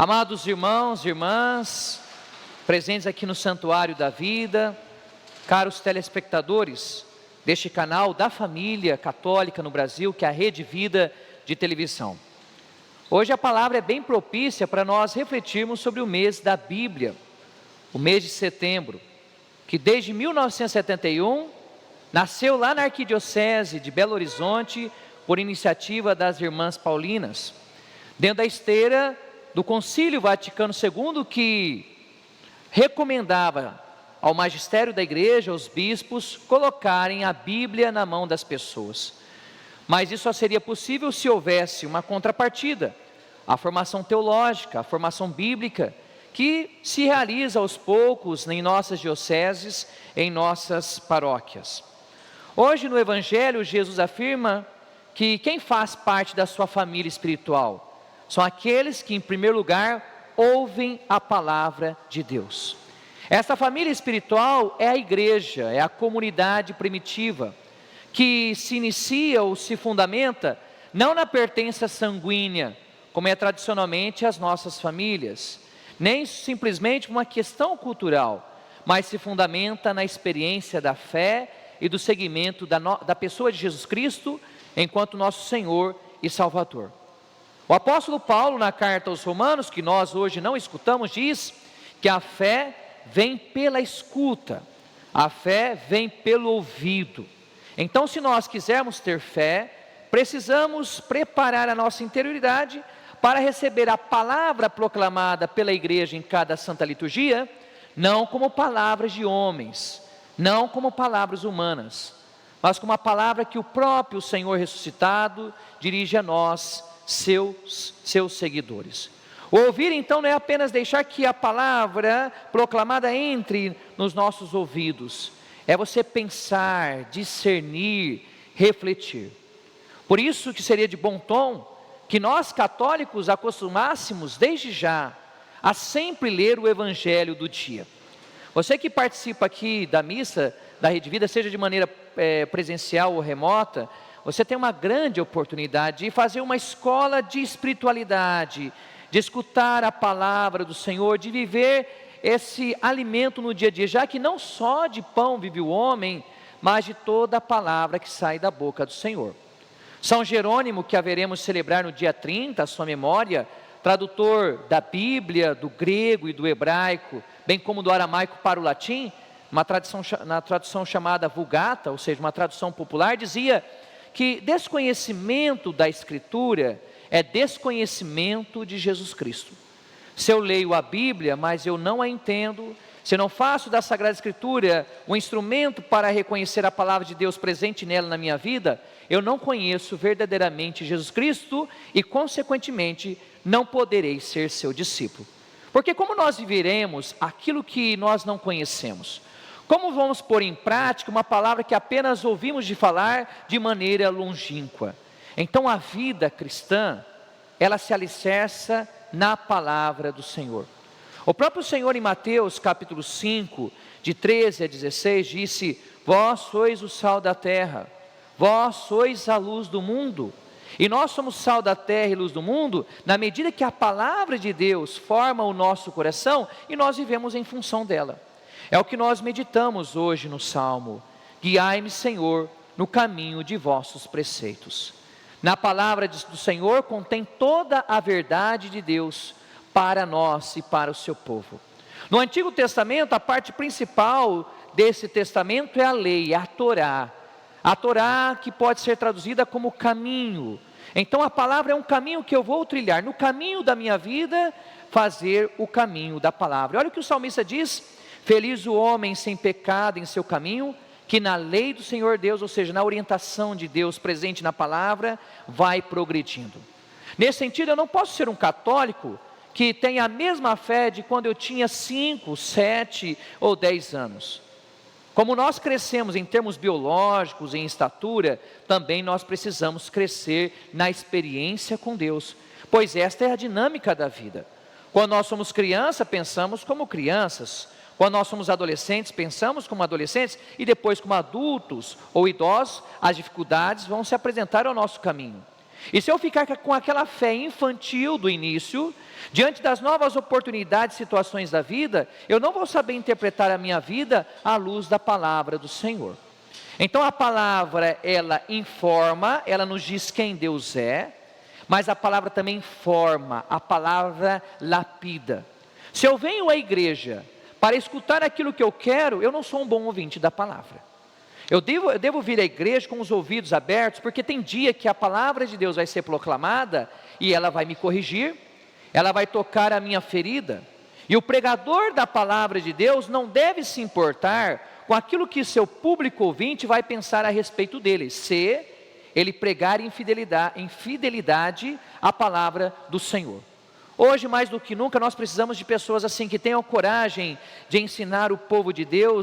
Amados irmãos e irmãs, presentes aqui no Santuário da Vida, caros telespectadores deste canal da família católica no Brasil, que é a Rede Vida de televisão. Hoje a palavra é bem propícia para nós refletirmos sobre o mês da Bíblia, o mês de setembro, que desde 1971 nasceu lá na Arquidiocese de Belo Horizonte, por iniciativa das Irmãs Paulinas, dentro da esteira do Concílio Vaticano II, que recomendava ao magistério da igreja, aos bispos, colocarem a Bíblia na mão das pessoas. Mas isso só seria possível se houvesse uma contrapartida, a formação teológica, a formação bíblica, que se realiza aos poucos em nossas dioceses, em nossas paróquias. Hoje no Evangelho, Jesus afirma que quem faz parte da sua família espiritual são aqueles que, em primeiro lugar, ouvem a palavra de Deus. Essa família espiritual é a igreja, é a comunidade primitiva, que se inicia ou se fundamenta não na pertença sanguínea, como é tradicionalmente as nossas famílias, nem simplesmente uma questão cultural, mas se fundamenta na experiência da fé e do seguimento da pessoa de Jesus Cristo, enquanto nosso Senhor e Salvador. O apóstolo Paulo, na carta aos Romanos, que nós hoje não escutamos, diz que a fé vem pela escuta, a fé vem pelo ouvido. Então, se nós quisermos ter fé, precisamos preparar a nossa interioridade para receber a palavra proclamada pela igreja em cada santa liturgia, não como palavras de homens, não como palavras humanas, mas como a palavra que o próprio Senhor ressuscitado dirige a nós, seus seguidores. O ouvir então não é apenas deixar que a palavra proclamada entre nos nossos ouvidos, é você pensar, discernir, refletir. Por isso que seria de bom tom que nós católicos acostumássemos desde já a sempre ler o Evangelho do dia. Você que participa aqui da missa da Rede Vida, seja de maneira presencial ou remota, você tem uma grande oportunidade de fazer uma escola de espiritualidade, de escutar a palavra do Senhor, de viver esse alimento no dia a dia, já que não só de pão vive o homem, mas de toda a palavra que sai da boca do Senhor. São Jerônimo, que haveremos celebrar no dia 30, a sua memória, tradutor da Bíblia, do grego e do hebraico, bem como do aramaico para o latim, na tradução chamada Vulgata, ou seja, uma tradução popular, dizia que desconhecimento da Escritura é desconhecimento de Jesus Cristo. Se eu leio a Bíblia, mas eu não a entendo, se eu não faço da Sagrada Escritura um instrumento para reconhecer a palavra de Deus presente nela na minha vida, eu não conheço verdadeiramente Jesus Cristo e, consequentemente, não poderei ser seu discípulo. Porque como nós viveremos aquilo que nós não conhecemos? Como vamos pôr em prática uma palavra que apenas ouvimos de falar de maneira longínqua? Então a vida cristã, ela se alicerça na palavra do Senhor. O próprio Senhor em Mateus capítulo 5, de 13 a 16, disse: vós sois o sal da terra, vós sois a luz do mundo. E nós somos sal da terra e luz do mundo, na medida que a palavra de Deus forma o nosso coração e nós vivemos em função dela. É o que nós meditamos hoje no Salmo: guiai-me, Senhor, no caminho de vossos preceitos. Na palavra do Senhor contém toda a verdade de Deus para nós e para o seu povo. No Antigo Testamento, a parte principal desse testamento é a lei, é a Torá. A Torá, que pode ser traduzida como caminho. Então a palavra é um caminho que eu vou trilhar, no caminho da minha vida, fazer o caminho da palavra. Olha o que o salmista diz: feliz o homem sem pecado em seu caminho, que na lei do Senhor Deus, ou seja, na orientação de Deus presente na palavra, vai progredindo. Nesse sentido, eu não posso ser um católico que tenha a mesma fé de quando eu tinha 5, 7 ou 10 anos. Como nós crescemos em termos biológicos, em estatura, também nós precisamos crescer na experiência com Deus, pois esta é a dinâmica da vida. Quando nós somos crianças, pensamos como crianças. Quando nós somos adolescentes, pensamos como adolescentes, e depois como adultos ou idosos, as dificuldades vão se apresentar ao nosso caminho. E se eu ficar com aquela fé infantil do início, diante das novas oportunidades e situações da vida, eu não vou saber interpretar a minha vida à luz da palavra do Senhor. Então a palavra, ela informa, ela nos diz quem Deus é, mas a palavra também forma, a palavra lapida. Se eu venho à igreja para escutar aquilo que eu quero, eu não sou um bom ouvinte da palavra. Eu devo vir à igreja com os ouvidos abertos, porque tem dia que a palavra de Deus vai ser proclamada, e ela vai me corrigir, ela vai tocar a minha ferida, e o pregador da palavra de Deus não deve se importar com aquilo que seu público ouvinte vai pensar a respeito dele, se ele pregar em fidelidade à palavra do Senhor. Hoje, mais do que nunca, nós precisamos de pessoas assim, que tenham coragem de ensinar o povo de Deus